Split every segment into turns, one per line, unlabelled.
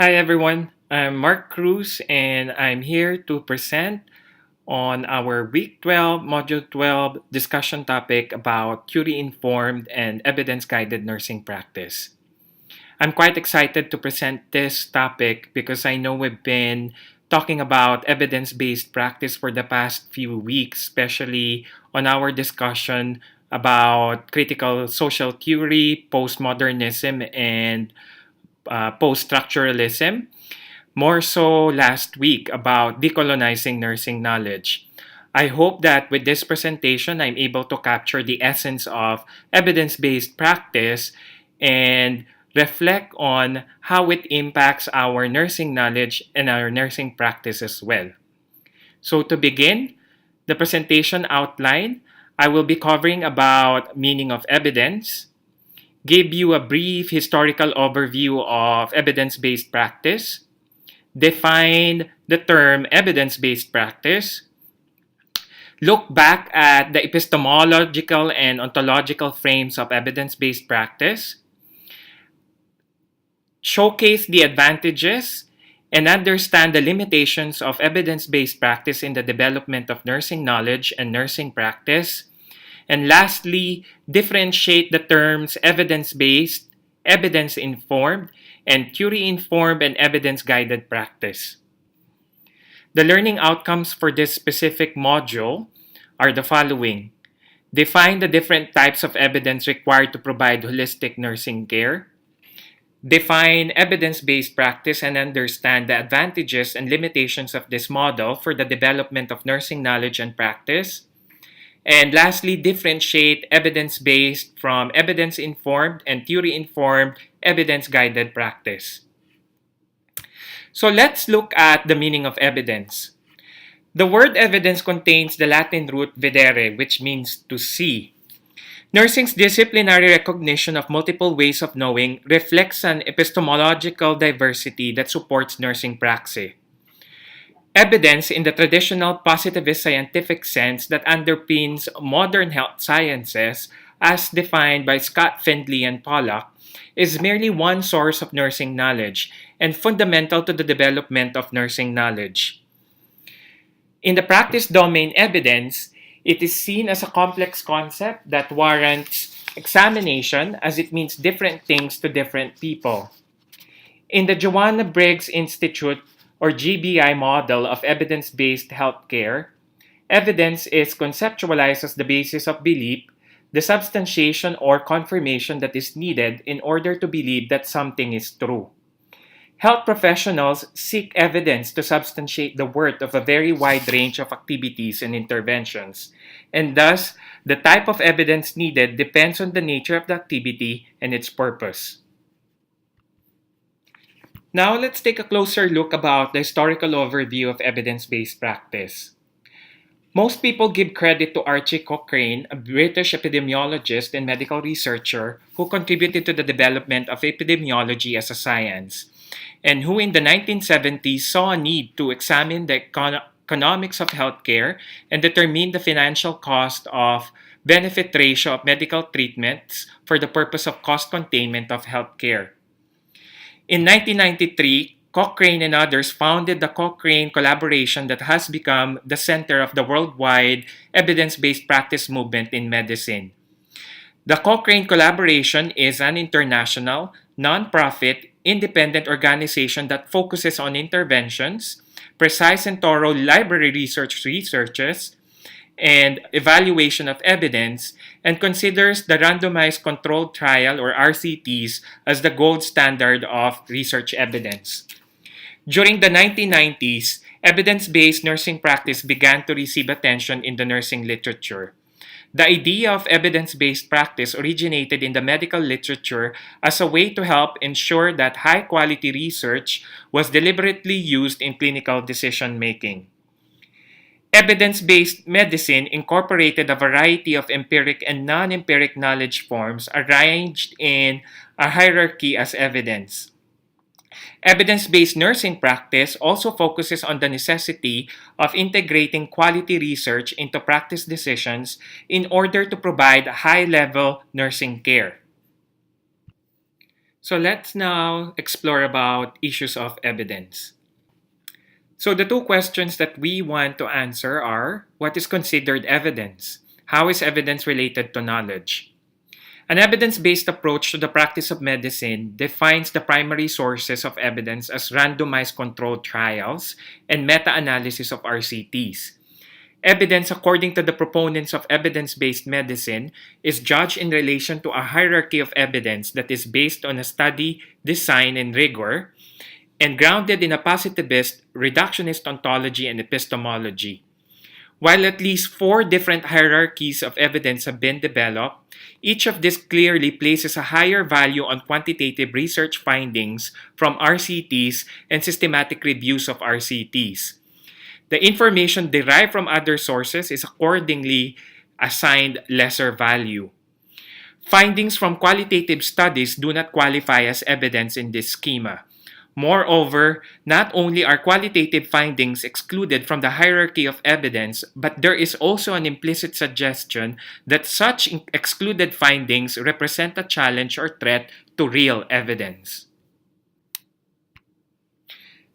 Hi everyone, I'm Mark Cruz and I'm here to present on our Week 12, Module 12 discussion topic about theory informed and evidence guided nursing practice. I'm quite excited to present this topic because I know we've been talking about evidence based practice for the past few weeks, especially on our discussion about critical social theory, postmodernism, and post structuralism. More so last week about decolonizing nursing knowledge. I hope that with this presentation, I'm able to capture the essence of evidence based practice and reflect on how it impacts our nursing knowledge and our nursing practice as well. So, to begin, the presentation outline, I will be covering about meaning of evidence, give you a brief historical overview of evidence based practice, define the term evidence based practice, look back at the epistemological and ontological frames of evidence based practice, showcase the advantages, and understand the limitations of evidence based practice in the development of nursing knowledge and nursing practice. And lastly, differentiate the terms evidence based, evidence informed, and theory informed and evidence guided practice. The learning outcomes for this specific module are the following. Define the different types of evidence required to provide holistic nursing care. Define evidence based practice and understand the advantages and limitations of this model for the development of nursing knowledge and practice. And lastly, differentiate evidence based from evidence informed and theory informed evidence guided practice. So let's look at the meaning of evidence. The word evidence contains the Latin root vedere, which means to see. Nursing's disciplinary recognition of multiple ways of knowing reflects an epistemological diversity that supports nursing praxis. Evidence in the traditional positivist scientific sense that underpins modern health sciences, as defined by Scott Findlay and Pollack, is merely one source of nursing knowledge and fundamental to the development of nursing knowledge. In the practice domain evidence, it is seen as a complex concept that warrants examination as it means different things to different people. In the Joanna Briggs Institute or GBI model of evidence based healthcare, evidence is conceptualized as the basis of belief, the substantiation or confirmation that is needed in order to believe that something is true. Health professionals seek evidence to substantiate the worth of a very wide range of activities and interventions, and thus, the type of evidence needed depends on the nature of the activity and its purpose. Now, let's take a closer look about the historical overview of evidence-based practice. Most people give credit to Archie Cochrane, a British epidemiologist and medical researcher who contributed to the development of epidemiology as a science, and who in the 1970s saw a need to examine the economics of healthcare and determine the financial cost of benefit ratio of medical treatments for the purpose of cost containment of healthcare. In 1993, Cochrane and others founded the Cochrane collaboration that has become the center of the worldwide evidence-based practice movement in medicine. The Cochrane collaboration is an international, non-profit, independent organization that focuses on interventions, precise and thorough library researches, and evaluation of evidence, and considers the randomized controlled trial or RCTs as the gold standard of research evidence. During the 1990s, evidence based nursing practice began to receive attention in the nursing literature. The idea of evidence based practice originated in the medical literature as a way to help ensure that high quality research was deliberately used in clinical decision making. Evidence based medicine incorporated a variety of empiric and non empiric knowledge forms arranged in a hierarchy as evidence. Evidence based nursing practice also focuses on the necessity of integrating quality research into practice decisions in order to provide high level nursing care. So let's now explore about issues of evidence. So the two questions that we want to answer are, what is considered evidence? How is evidence related to knowledge? An evidence-based approach to the practice of medicine defines the primary sources of evidence as randomized controlled trials and meta-analysis of RCTs. Evidence, according to the proponents of evidence-based medicine, is judged in relation to a hierarchy of evidence that is based on a study, design, and rigor, and grounded in a positivist, reductionist ontology and epistemology. While at least four different hierarchies of evidence have been developed, each of these clearly places a higher value on quantitative research findings from RCTs and systematic reviews of RCTs. The information derived from other sources is accordingly assigned lesser value. Findings from qualitative studies do not qualify as evidence in this schema. Moreover, not only are qualitative findings excluded from the hierarchy of evidence, but there is also an implicit suggestion that such excluded findings represent a challenge or threat to real evidence.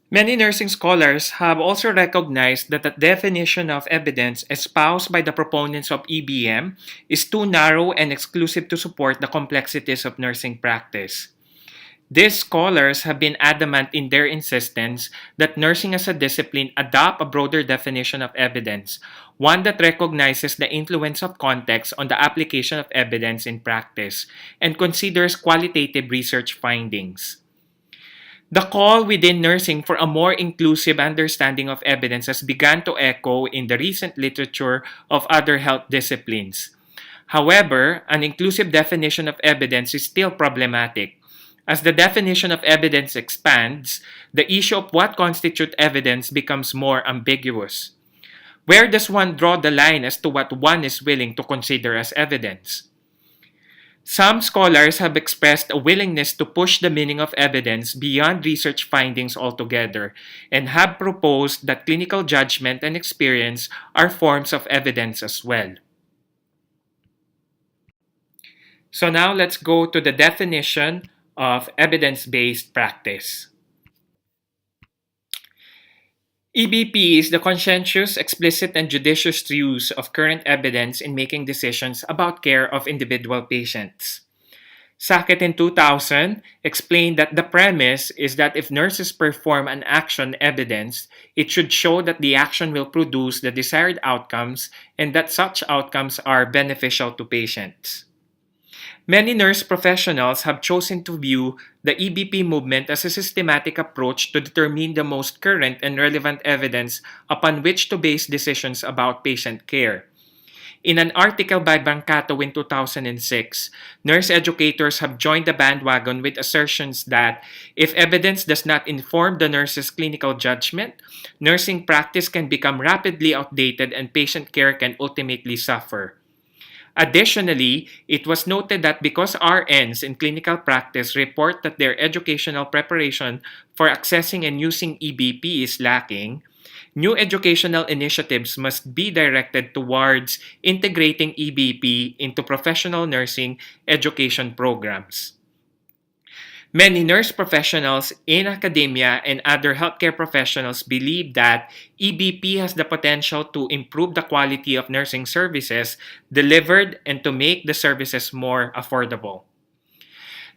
Many nursing scholars have also recognized that the definition of evidence espoused by the proponents of EBM is too narrow and exclusive to support the complexities of nursing practice. These scholars have been adamant in their insistence that nursing as a discipline adopt a broader definition of evidence, one that recognizes the influence of context on the application of evidence in practice and considers qualitative research findings. The call within nursing for a more inclusive understanding of evidence has begun to echo in the recent literature of other health disciplines. However, an inclusive definition of evidence is still problematic. As the definition of evidence expands, the issue of what constitutes evidence becomes more ambiguous. Where does one draw the line as to what one is willing to consider as evidence? Some scholars have expressed a willingness to push the meaning of evidence beyond research findings altogether and have proposed that clinical judgment and experience are forms of evidence as well. So now let's go to the definition of evidence-based practice. EBP is the conscientious, explicit, and judicious use of current evidence in making decisions about care of individual patients. Sackett in 2000 explained that the premise is that if nurses perform an action evidence, it should show that the action will produce the desired outcomes and that such outcomes are beneficial to patients. Many nurse professionals have chosen to view the EBP movement as a systematic approach to determine the most current and relevant evidence upon which to base decisions about patient care. In an article by Brancato in 2006, nurse educators have joined the bandwagon with assertions that if evidence does not inform the nurse's clinical judgment, nursing practice can become rapidly outdated and patient care can ultimately suffer. Additionally, it was noted that because RNs in clinical practice report that their educational preparation for accessing and using EBP is lacking, new educational initiatives must be directed towards integrating EBP into professional nursing education programs. Many nurse professionals in academia and other healthcare professionals believe that EBP has the potential to improve the quality of nursing services delivered and to make the services more affordable.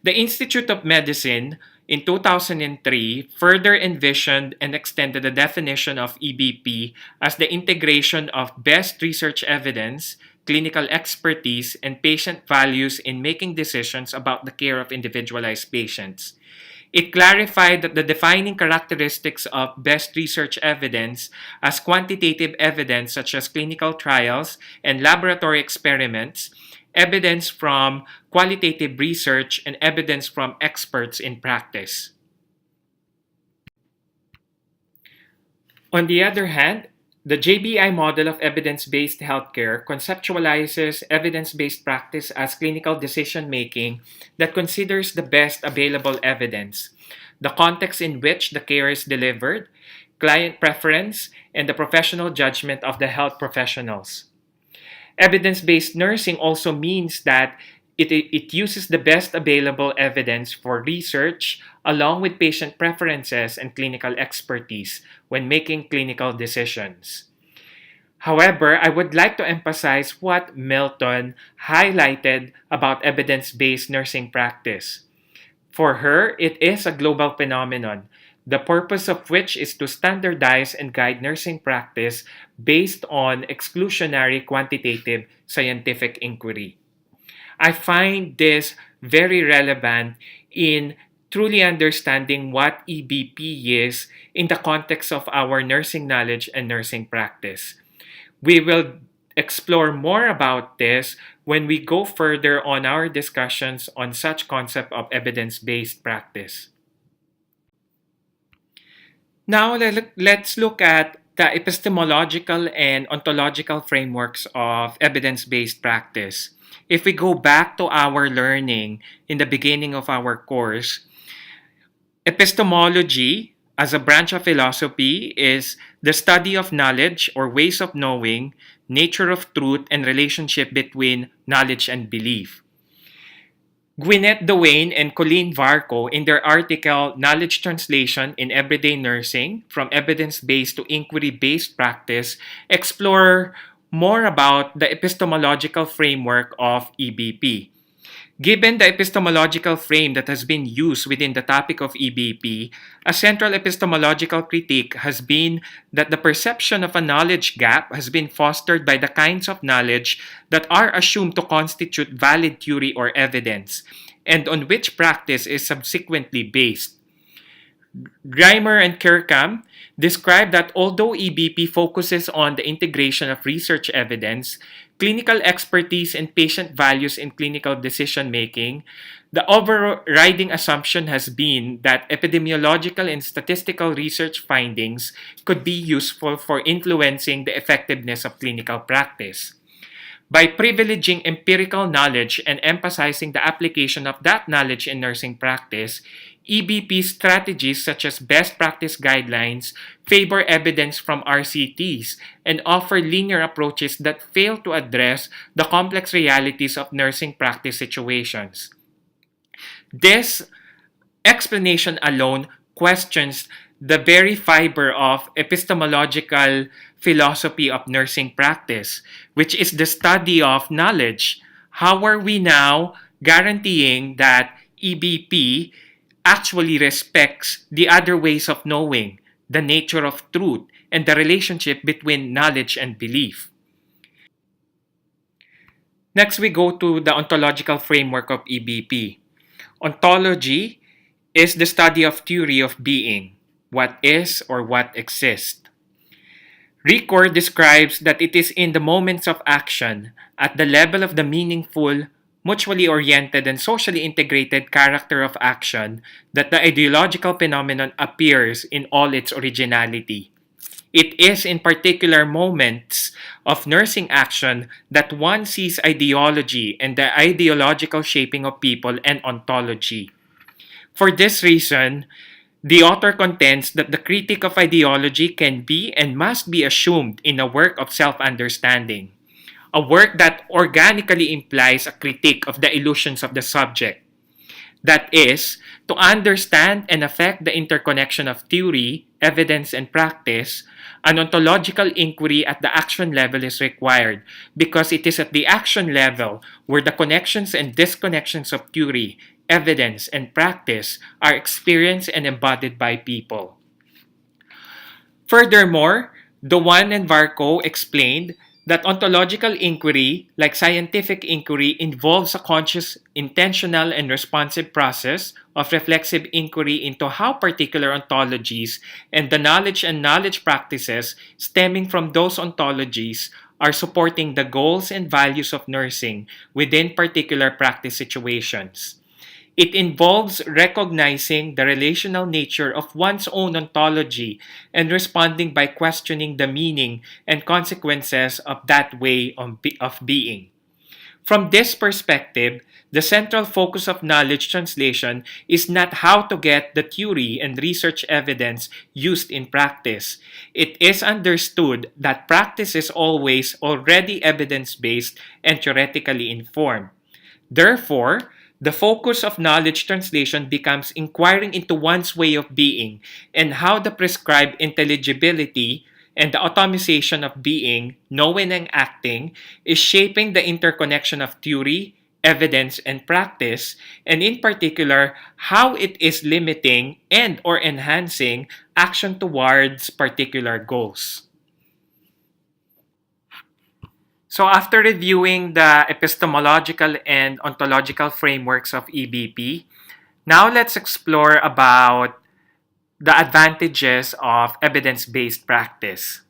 The Institute of Medicine in 2003 further envisioned and extended the definition of EBP as the integration of best research evidence, clinical expertise, and patient values in making decisions about the care of individualized patients. It clarified that the defining characteristics of best research evidence as quantitative evidence such as clinical trials and laboratory experiments, evidence from qualitative research, and evidence from experts in practice. On the other hand, the JBI model of evidence-based healthcare conceptualizes evidence-based practice as clinical decision-making that considers the best available evidence, the context in which the care is delivered, client preference, and the professional judgment of the health professionals. Evidence-based nursing also means that It uses the best available evidence for research along with patient preferences and clinical expertise when making clinical decisions. However, I would like to emphasize what Milton highlighted about evidence based nursing practice. For her, it is a global phenomenon, the purpose of which is to standardize and guide nursing practice based on exclusionary quantitative scientific inquiry. I find this very relevant in truly understanding what EBP is in the context of our nursing knowledge and nursing practice. We will explore more about this when we go further on our discussions on such concept of evidence-based practice. Now let's look at the epistemological and ontological frameworks of evidence-based practice. If we go back to our learning in the beginning of our course, epistemology as a branch of philosophy is the study of knowledge or ways of knowing, nature of truth, and relationship between knowledge and belief. Gwyneth Duane and Colleen Varco, in their article Knowledge Translation in Everyday Nursing From Evidence-Based to Inquiry-Based Practice, explore more about the epistemological framework of EBP. Given the epistemological frame that has been used within the topic of EBP, a central epistemological critique has been that the perception of a knowledge gap has been fostered by the kinds of knowledge that are assumed to constitute valid theory or evidence, and on which practice is subsequently based. Grimer and Kirkham describe that although EBP focuses on the integration of research evidence, clinical expertise, and patient values in clinical decision making, the overriding assumption has been that epidemiological and statistical research findings could be useful for influencing the effectiveness of clinical practice. By privileging empirical knowledge and emphasizing the application of that knowledge in nursing practice, EBP strategies such as best practice guidelines favor evidence from RCTs and offer linear approaches that fail to address the complex realities of nursing practice situations. This explanation alone questions the very fiber of epistemological philosophy of nursing practice, which is the study of knowledge. How are we now guaranteeing that EBP actually respects the other ways of knowing, the nature of truth, and the relationship between knowledge and belief? Next, we go to the ontological framework of EBP. Ontology is the study of theory of being, what is or what exists. Ricord describes that it is in the moments of action, at the level of the meaningful, mutually oriented, and socially integrated character of action, that the ideological phenomenon appears in all its originality. It is in particular moments of nursing action that one sees ideology and the ideological shaping of people and ontology. For this reason, the author contends that the critique of ideology can be and must be assumed in a work of self-understanding, a work that organically implies a critique of the illusions of the subject. That is, to understand and affect the interconnection of theory, evidence, and practice, an ontological inquiry at the action level is required because it is at the action level where the connections and disconnections of theory, evidence, and practice are experienced and embodied by people. Furthermore, Duane and Varco explained that ontological inquiry, like scientific inquiry, involves a conscious, intentional, and responsive process of reflexive inquiry into how particular ontologies and the knowledge and knowledge practices stemming from those ontologies are supporting the goals and values of nursing within particular practice situations. It involves recognizing the relational nature of one's own ontology and responding by questioning the meaning and consequences of that way of being. From this perspective, the central focus of knowledge translation is not how to get the theory and research evidence used in practice. It is understood that practice is always already evidence-based and theoretically informed. Therefore, the focus of knowledge translation becomes inquiring into one's way of being and how the prescribed intelligibility and the automation of being, knowing and acting, is shaping the interconnection of theory, evidence, and practice, and in particular, how it is limiting and or enhancing action towards particular goals. So after reviewing the epistemological and ontological frameworks of EBP, now let's explore about the advantages of evidence-based practice.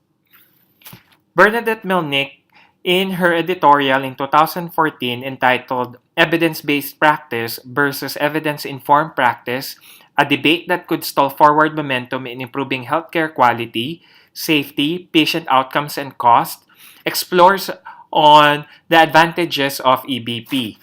Bernadette Milnick, in her editorial in 2014 entitled Evidence-Based Practice versus Evidence-Informed Practice, a debate that could stall forward momentum in improving healthcare quality, safety, patient outcomes, and cost, explores on the advantages of EBP.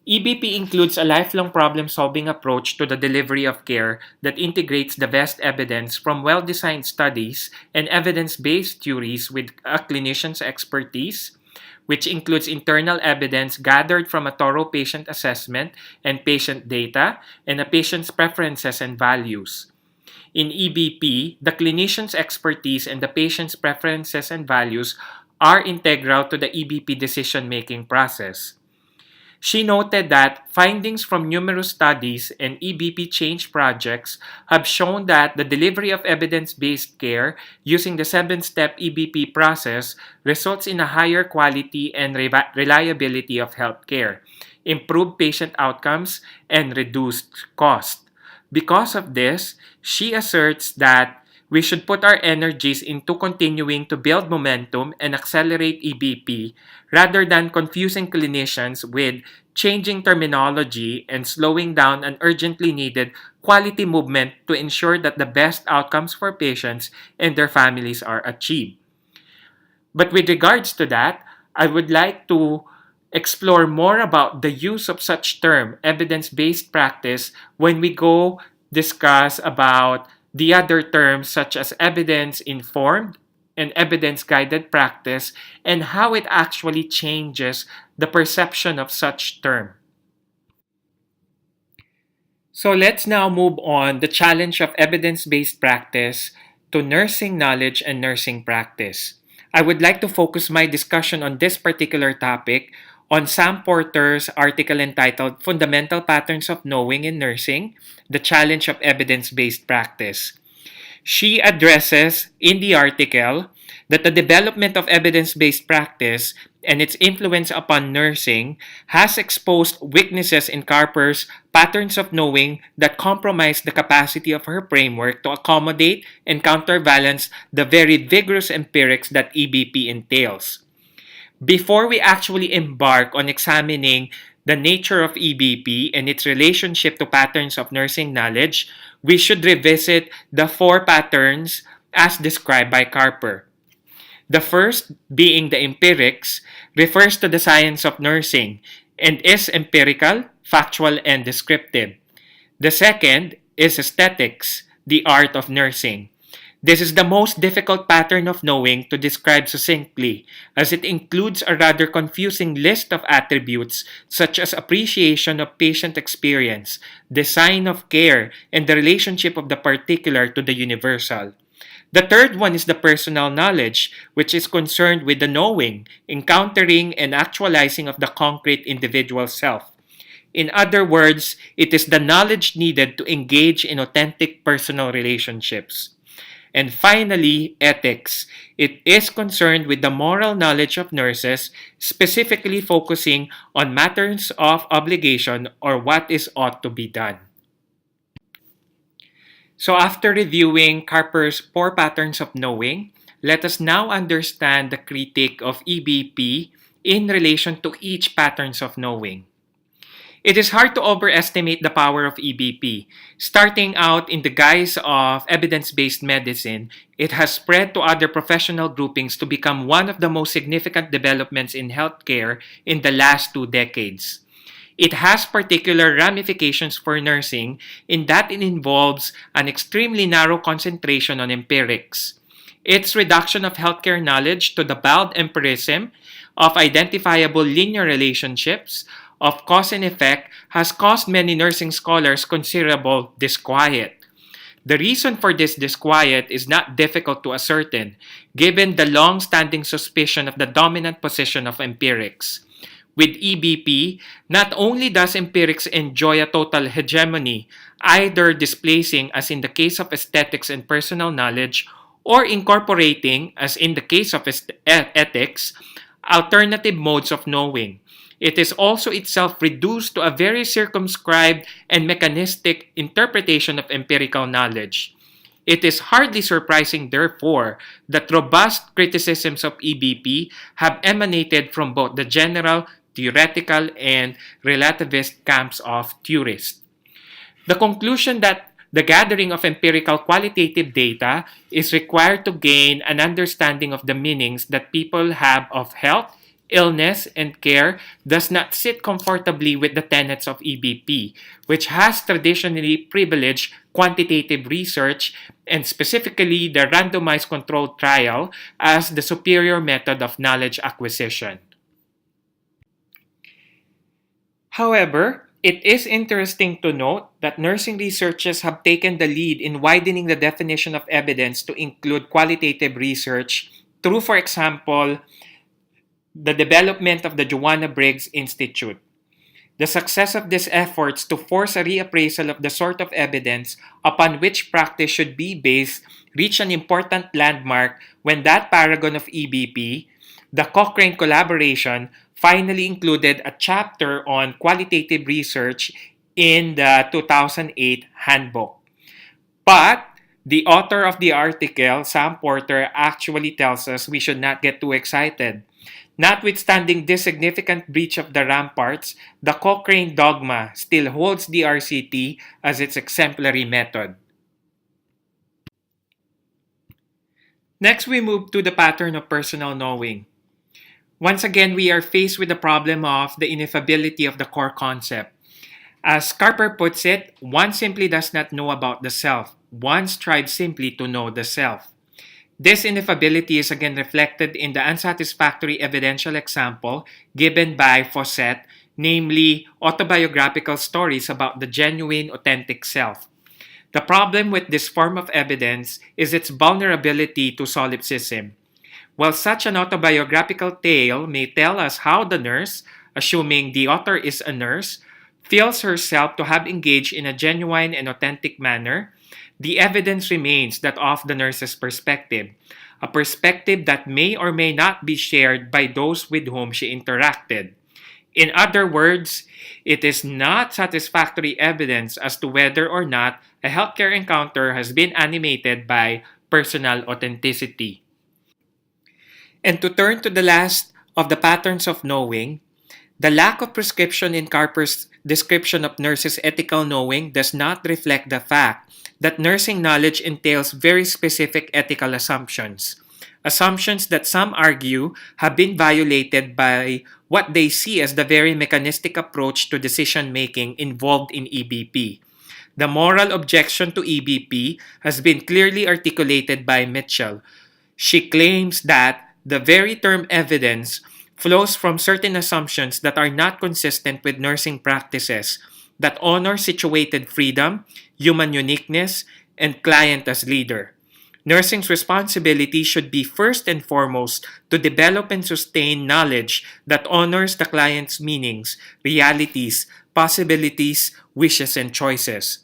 EBP includes a lifelong problem-solving approach to the delivery of care that integrates the best evidence from well-designed studies and evidence-based theories with a clinician's expertise, which includes internal evidence gathered from a thorough patient assessment and patient data, and a patient's preferences and values. In EBP, the clinician's expertise and the patient's preferences and values are integral to the EBP decision-making process. She noted that findings from numerous studies and EBP change projects have shown that the delivery of evidence-based care using the 7-step EBP process results in a higher quality and reliability of healthcare, improved patient outcomes, and reduced cost. Because of this, she asserts that we should put our energies into continuing to build momentum and accelerate EBP rather than confusing clinicians with changing terminology and slowing down an urgently needed quality movement to ensure that the best outcomes for patients and their families are achieved. But with regards to that, I would like to explore more about the use of such term, evidence-based practice, when we go discuss about the other terms such as evidence-informed and evidence-guided practice and how it actually changes the perception of such term. So let's now move on the challenge of evidence-based practice to nursing knowledge and nursing practice. I would like to focus my discussion on this particular topic on Sam Porter's article entitled Fundamental Patterns of Knowing in Nursing, the Challenge of Evidence-Based Practice. She addresses in the article that the development of evidence-based practice and its influence upon nursing has exposed weaknesses in Carper's patterns of knowing that compromise the capacity of her framework to accommodate and counterbalance the very vigorous empirics that EBP entails. Before we actually embark on examining the nature of EBP and its relationship to patterns of nursing knowledge, we should revisit the 4 patterns as described by Carper. The first, being the empirics, refers to the science of nursing and is empirical, factual, and descriptive. The second is aesthetics, the art of nursing. This is the most difficult pattern of knowing to describe succinctly, as it includes a rather confusing list of attributes such as appreciation of patient experience, design of care, and the relationship of the particular to the universal. The third one is the personal knowledge, which is concerned with the knowing, encountering, and actualizing of the concrete individual self. In other words, it is the knowledge needed to engage in authentic personal relationships. And finally, ethics. It is concerned with the moral knowledge of nurses, specifically focusing on matters of obligation or what is ought to be done. So after reviewing Carper's 4 patterns of knowing, let us now understand the critique of EBP in relation to each patterns of knowing. It is hard to overestimate the power of EBP. Starting out in the guise of evidence-based medicine, it has spread to other professional groupings to become one of the most significant developments in healthcare in the last 2 decades. It has particular ramifications for nursing in that it involves an extremely narrow concentration on empirics. Its reduction of healthcare knowledge to the bald empirism of identifiable linear relationships of cause and effect has caused many nursing scholars considerable disquiet. The reason for this disquiet is not difficult to ascertain, given the long-standing suspicion of the dominant position of empirics. With EBP, not only does empirics enjoy a total hegemony, either displacing, as in the case of aesthetics and personal knowledge, or incorporating, as in the case of ethics, alternative modes of knowing. It is also itself reduced to a very circumscribed and mechanistic interpretation of empirical knowledge. It is hardly surprising, therefore, that robust criticisms of EBP have emanated from both the general, theoretical, and relativist camps of theorists. The conclusion that the gathering of empirical qualitative data is required to gain an understanding of the meanings that people have of health, illness, and care does not sit comfortably with the tenets of EBP, which has traditionally privileged quantitative research and specifically the randomized controlled trial as the superior method of knowledge acquisition. However, it is interesting to note that nursing researchers have taken the lead in widening the definition of evidence to include qualitative research through, for example, the development of the Joanna Briggs Institute. The success of these efforts to force a reappraisal of the sort of evidence upon which practice should be based reached an important landmark when that paragon of EBP, the Cochrane collaboration, finally included a chapter on qualitative research in the 2008 handbook. But the author of the article, Sam Porter, actually tells us we should not get too excited. Notwithstanding this significant breach of the ramparts, the Cochrane dogma still holds the RCT as its exemplary method. Next, we move to the pattern of personal knowing. Once again, we are faced with the problem of the ineffability of the core concept. As Carper puts it, one simply does not know about the self. One strives simply to know the self. This ineffability is again reflected in the unsatisfactory evidential example given by Fawcett, namely autobiographical stories about the genuine, authentic self. The problem with this form of evidence is its vulnerability to solipsism. While such an autobiographical tale may tell us how the nurse, assuming the author is a nurse, feels herself to have engaged in a genuine and authentic manner, the evidence remains that of the nurse's perspective, a perspective that may or may not be shared by those with whom she interacted. In other words, it is not satisfactory evidence as to whether or not a healthcare encounter has been animated by personal authenticity. And to turn to the last of the patterns of knowing, the lack of prescription in Carper's description of nurses' ethical knowing does not reflect the fact that nursing knowledge entails very specific ethical assumptions. Assumptions that some argue have been violated by what they see as the very mechanistic approach to decision-making involved in EBP. The moral objection to EBP has been clearly articulated by Mitchell. She claims that the very term evidence flows from certain assumptions that are not consistent with nursing practices that honor situated freedom, human uniqueness, and client as leader. Nursing's responsibility should be first and foremost to develop and sustain knowledge that honors the client's meanings, realities, possibilities, wishes, and choices.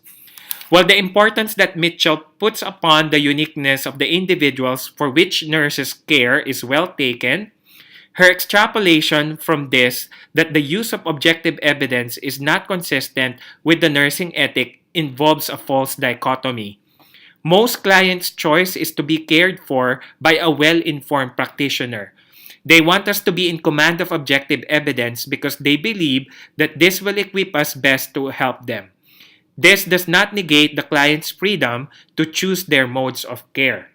While the importance that Mitchell puts upon the uniqueness of the individuals for which nurses care is well taken, her extrapolation from this that the use of objective evidence is not consistent with the nursing ethic involves a false dichotomy. Most clients' choice is to be cared for by a well-informed practitioner. They want us to be in command of objective evidence because they believe that this will equip us best to help them. This does not negate the client's freedom to choose their modes of care.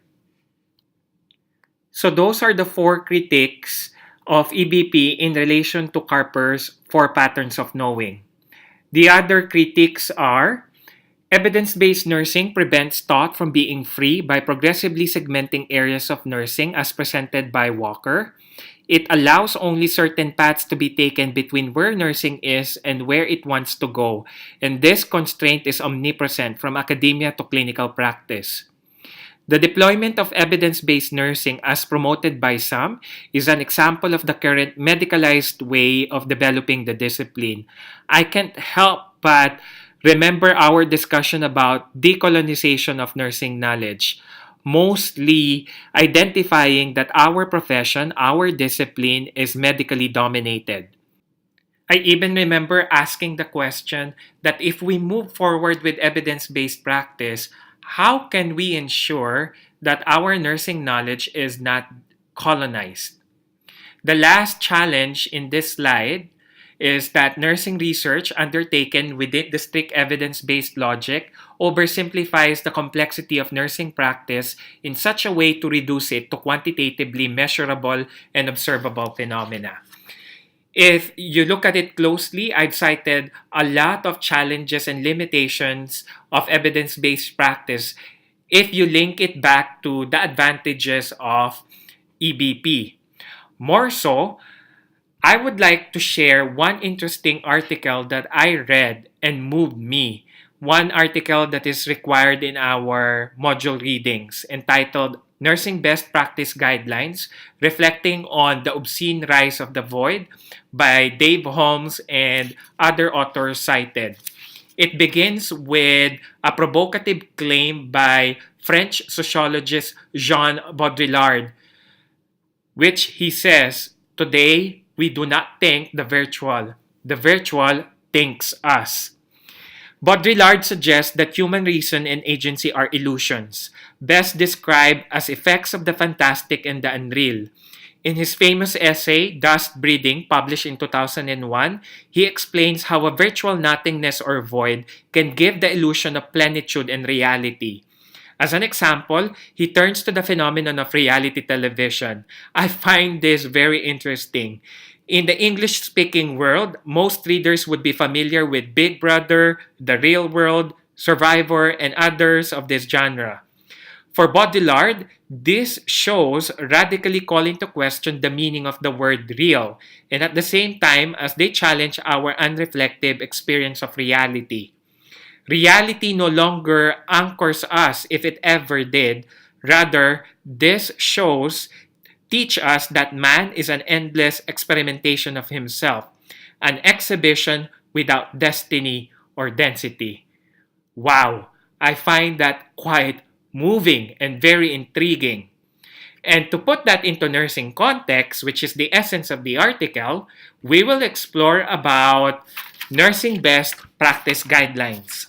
So those are the 4 critiques of EBP in relation to Carper's 4 patterns of knowing. The other critiques are: evidence-based nursing prevents thought from being free by progressively segmenting areas of nursing as presented by Walker. It allows only certain paths to be taken between where nursing is and where it wants to go, and this constraint is omnipresent from academia to clinical practice. The deployment of evidence based nursing, as promoted by some, is an example of the current medicalized way of developing the discipline. I can't help but remember our discussion about decolonization of nursing knowledge, mostly identifying that our profession, our discipline, is medically dominated. I even remember asking the question that if we move forward with evidence based practice, how can we ensure that our nursing knowledge is not colonized? The last challenge in this slide is that nursing research undertaken within the strict evidence based logic oversimplifies the complexity of nursing practice in such a way to reduce it to quantitatively measurable and observable phenomena. If you look at it closely, I've cited a lot of challenges and limitations of evidence based practice if you link it back to the advantages of EBP. More so, I would like to share one interesting article that I read and moved me. One article that is required in our module readings entitled Nursing Best Practice Guidelines, reflecting on the obscene rise of the void by Dave Holmes and other authors cited. It begins with a provocative claim by French sociologist Jean Baudrillard, which he says, "Today, we do not think the virtual thinks us." Baudrillard suggests that human reason and agency are illusions, best described as effects of the fantastic and the unreal. In his famous essay, Dust Breeding, published in 2001, he explains how a virtual nothingness or void can give the illusion of plenitude and reality. As an example, he turns to the phenomenon of reality television. I find this very interesting. In the English-speaking world, most readers would be familiar with Big Brother, The Real World, Survivor, and others of this genre. For Baudrillard, these shows radically call into question the meaning of the word real, and at the same time as they challenge our unreflective experience of reality. Reality no longer anchors us if it ever did. Rather, these shows teach us that man is an endless experimentation of himself, an exhibition without destiny or density. Wow, I find that quite moving and very intriguing. And to put that into nursing context, which is the essence of the article, we will explore about nursing best practice guidelines.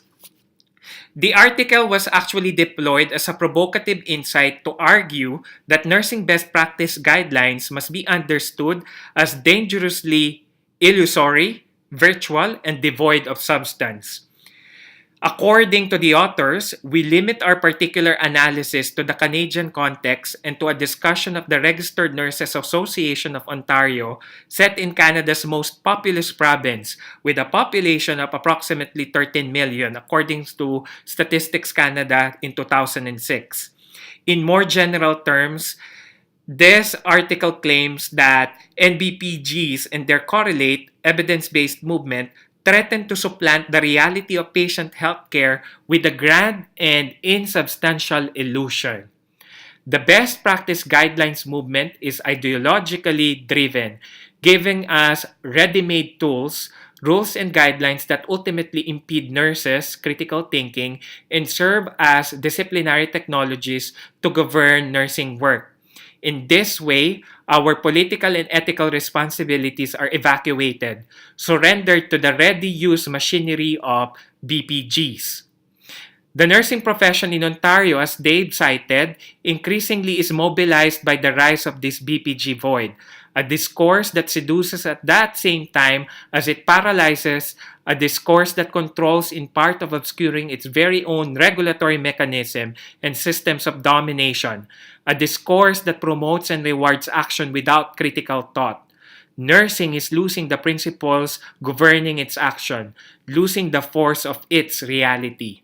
The article was actually deployed as a provocative insight to argue that nursing best practice guidelines must be understood as dangerously illusory, virtual, and devoid of substance. According to the authors, we limit our particular analysis to the Canadian context and to a discussion of the Registered Nurses Association of Ontario, set in Canada's most populous province, with a population of approximately 13 million, according to Statistics Canada in 2006. In more general terms, this article claims that NBPGs and their correlate evidence-based movement threaten to supplant the reality of patient healthcare with a grand and insubstantial illusion. The best practice guidelines movement is ideologically driven, giving us ready-made tools, rules, and guidelines that ultimately impede nurses' critical thinking and serve as disciplinary technologies to govern nursing work. In this way, our political and ethical responsibilities are evacuated, surrendered to the ready-use machinery of BPGs. The nursing profession in Ontario, as Dave cited, increasingly is mobilized by the rise of this BPG void, a discourse that seduces at that same time as it paralyzes, a discourse that controls in part of obscuring its very own regulatory mechanism and systems of domination, a discourse that promotes and rewards action without critical thought. Nursing is losing the principles governing its action, losing the force of its reality.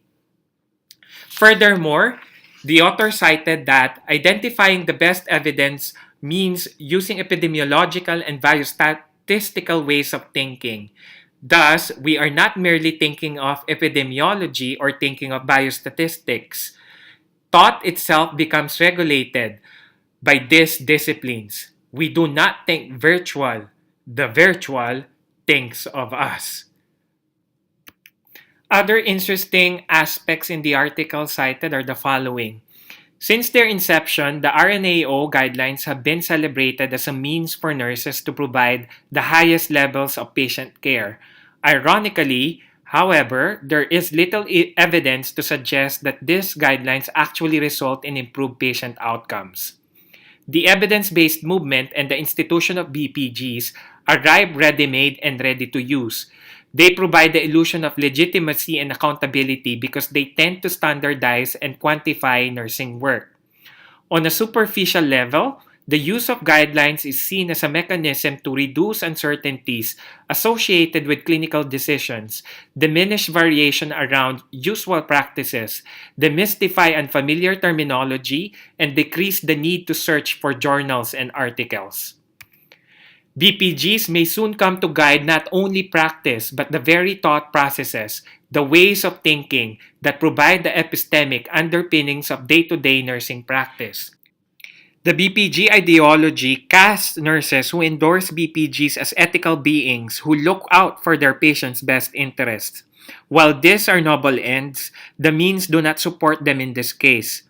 Furthermore, the author cited that identifying the best evidence means using epidemiological and biostatistical ways of thinking. Thus, we are not merely thinking of epidemiology or thinking of biostatistics. Thought itself becomes regulated by these disciplines. We do not think virtual. The virtual thinks of us. Other interesting aspects in the article cited are the following. Since their inception, the RNAO guidelines have been celebrated as a means for nurses to provide the highest levels of patient care. Ironically, however, there is little evidence to suggest that these guidelines actually result in improved patient outcomes. The evidence-based movement and the institution of BPGs arrive ready-made and ready to use. They provide the illusion of legitimacy and accountability because they tend to standardize and quantify nursing work. On a superficial level, the use of guidelines is seen as a mechanism to reduce uncertainties associated with clinical decisions, diminish variation around usual practices, demystify unfamiliar terminology, and decrease the need to search for journals and articles. BPGs may soon come to guide not only practice but the very thought processes, the ways of thinking that provide the epistemic underpinnings of day-to-day nursing practice. The BPG ideology casts nurses who endorse BPGs as ethical beings who look out for their patients' best interests. While these are noble ends, the means do not support them in this case.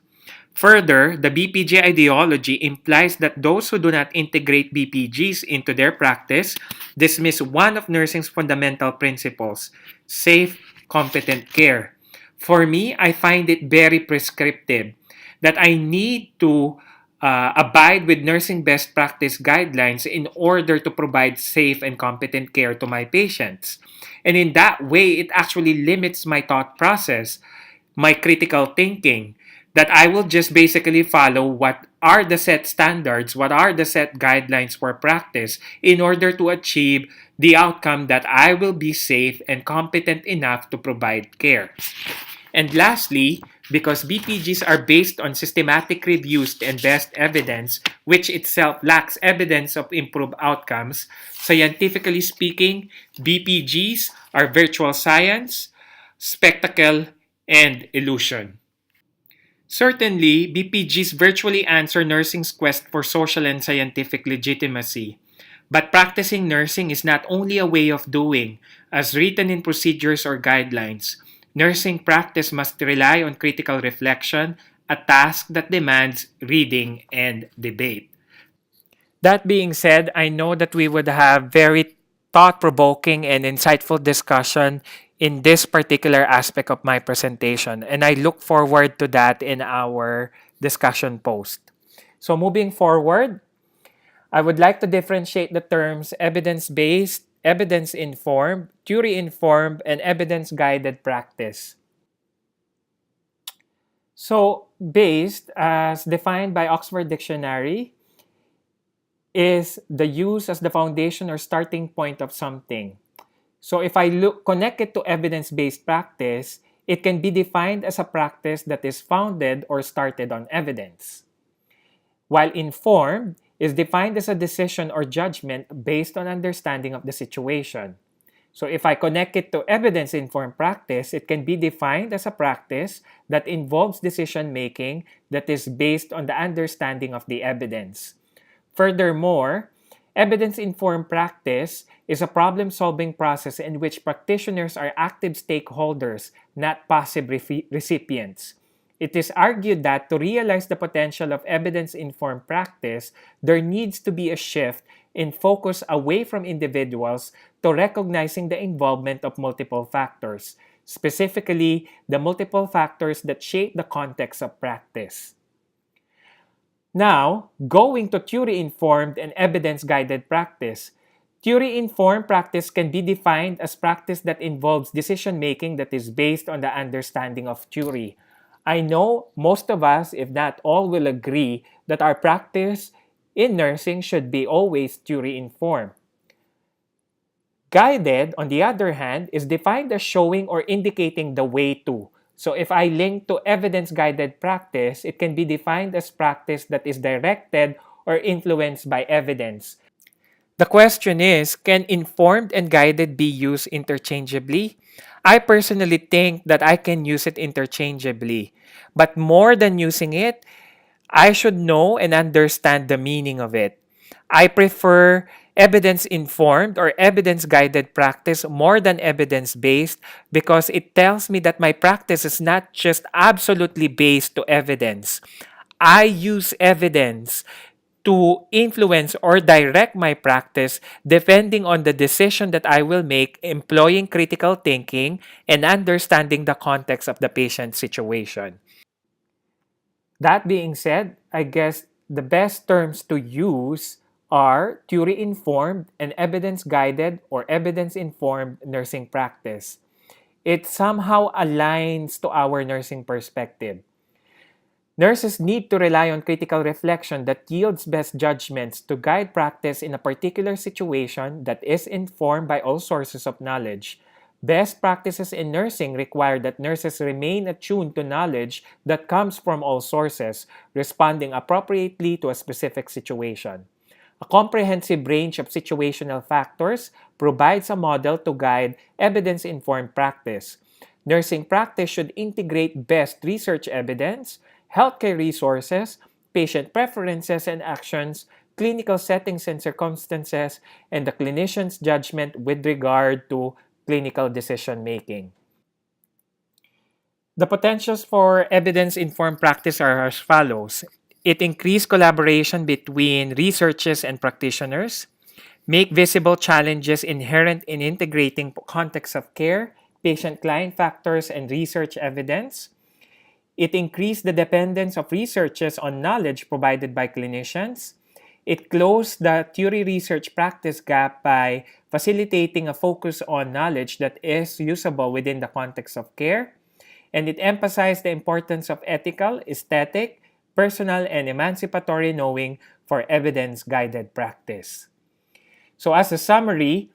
Further, the BPG ideology implies that those who do not integrate BPGs into their practice dismiss one of nursing's fundamental principles: safe, competent care. For me, I find it very prescriptive that I need to abide with nursing best practice guidelines in order to provide safe and competent care to my patients. And in that way, it actually limits my thought process, my critical thinking, that I will just basically follow what are the set standards, what are the set guidelines for practice in order to achieve the outcome that I will be safe and competent enough to provide care. And lastly, because BPGs are based on systematic reviews and best evidence, which itself lacks evidence of improved outcomes, scientifically speaking, BPGs are virtual science, spectacle, and illusion. Certainly, BPGs virtually answer nursing's quest for social and scientific legitimacy. But practicing nursing is not only a way of doing, as written in procedures or guidelines. Nursing practice must rely on critical reflection, a task that demands reading and debate. That being said, I know that we would have very thought-provoking and insightful discussion in this particular aspect of my presentation, and I look forward to that in our discussion post. So moving forward, I would like to differentiate the terms evidence-based, evidence-informed, theory-informed, and evidence-guided practice. So, based, as defined by Oxford Dictionary, is the use as the foundation or starting point of something. So if I connect it to evidence-based practice, it can be defined as a practice that is founded or started on evidence. While informed is defined as a decision or judgment based on understanding of the situation. So if I connect it to evidence-informed practice, it can be defined as a practice that involves decision-making that is based on the understanding of the evidence. Furthermore, evidence-informed practice is a problem-solving process in which practitioners are active stakeholders, not passive recipients. It is argued that to realize the potential of evidence-informed practice, there needs to be a shift in focus away from individuals to recognizing the involvement of multiple factors, specifically the multiple factors that shape the context of practice. Now, going to theory-informed and evidence-guided practice. Theory-informed practice can be defined as practice that involves decision-making that is based on the understanding of theory. I know most of us, if not all, will agree that our practice in nursing should be always theory-informed. Guided, on the other hand, is defined as showing or indicating the way to. So if I link to evidence-guided practice, it can be defined as practice that is directed or influenced by evidence. The question is, can informed and guided be used interchangeably? I personally think that I can use it interchangeably. But more than using it, I should know and understand the meaning of it. I prefer evidence informed or evidence guided practice more than evidence based because it tells me that my practice is not just absolutely based to evidence. I use evidence to influence or direct my practice depending on the decision that I will make, employing critical thinking and understanding the context of the patient situation. That being said, I guess the best terms to use are theory informed and evidence guided or evidence informed nursing practice. It somehow aligns to our nursing perspective. Nurses need to rely on critical reflection that yields best judgments to guide practice in a particular situation that is informed by all sources of knowledge. Best practices in nursing require that nurses remain attuned to knowledge that comes from all sources, responding appropriately to a specific situation. A comprehensive range of situational factors provides a model to guide evidence informed practice. Nursing practice should integrate best research evidence, healthcare resources, patient preferences and actions, clinical settings and circumstances, and the clinician's judgment with regard to clinical decision making. The potentials for evidence informed practice are as follows. It increases collaboration between researchers and practitioners, make visible challenges inherent in integrating context of care, patient-client factors, and research evidence. It increased the dependence of researchers on knowledge provided by clinicians. It closed the theory research practice gap by facilitating a focus on knowledge that is usable within the context of care. And it emphasized the importance of ethical, aesthetic, personal, and emancipatory knowing for evidence-guided practice. So as a summary,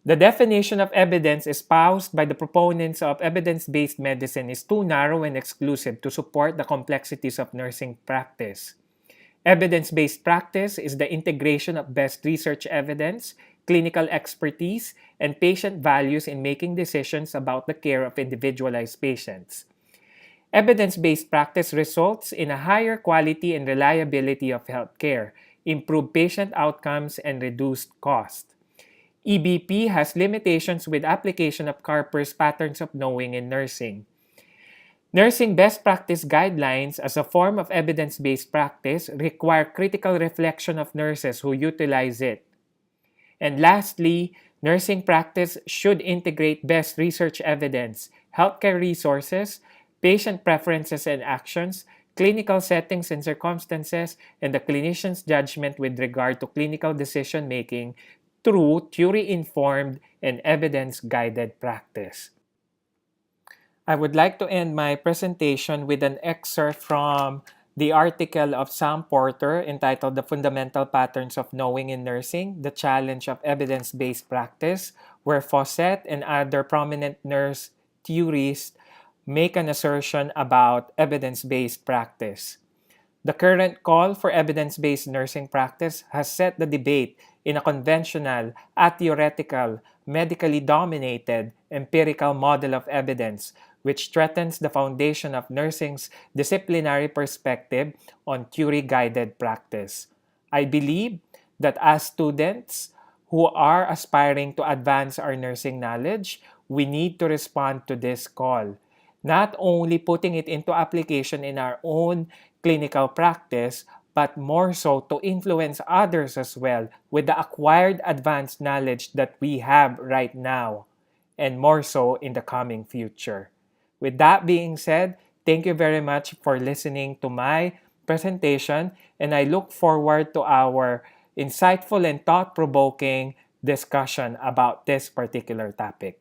the definition of evidence espoused by the proponents of evidence-based medicine is too narrow and exclusive to support the complexities of nursing practice. Evidence-based practice is the integration of best research evidence, clinical expertise, and patient values in making decisions about the care of individualized patients. Evidence-based practice results in a higher quality and reliability of healthcare, improved patient outcomes, and reduced cost. EBP has limitations with application of Carper's patterns of knowing in nursing. Nursing best practice guidelines as a form of evidence-based practice require critical reflection of nurses who utilize it. And lastly, nursing practice should integrate best research evidence, healthcare resources, patient preferences and actions, clinical settings and circumstances, and the clinician's judgment with regard to clinical decision making through theory-informed and evidence-guided practice. I would like to end my presentation with an excerpt from the article of Sam Porter entitled The Fundamental Patterns of Knowing in Nursing, The Challenge of Evidence-Based Practice, where Fawcett and other prominent nurse theorists make an assertion about evidence-based practice. The current call for evidence-based nursing practice has set the debate in a conventional, atheoretical, medically dominated, empirical model of evidence, which threatens the foundation of nursing's disciplinary perspective on theory-guided practice. I believe that as students who are aspiring to advance our nursing knowledge, we need to respond to this call. Not only putting it into application in our own clinical practice, but more so to influence others as well with the acquired advanced knowledge that we have right now, and more so in the coming future. With that being said, thank you very much for listening to my presentation, and I look forward to our insightful and thought-provoking discussion about this particular topic.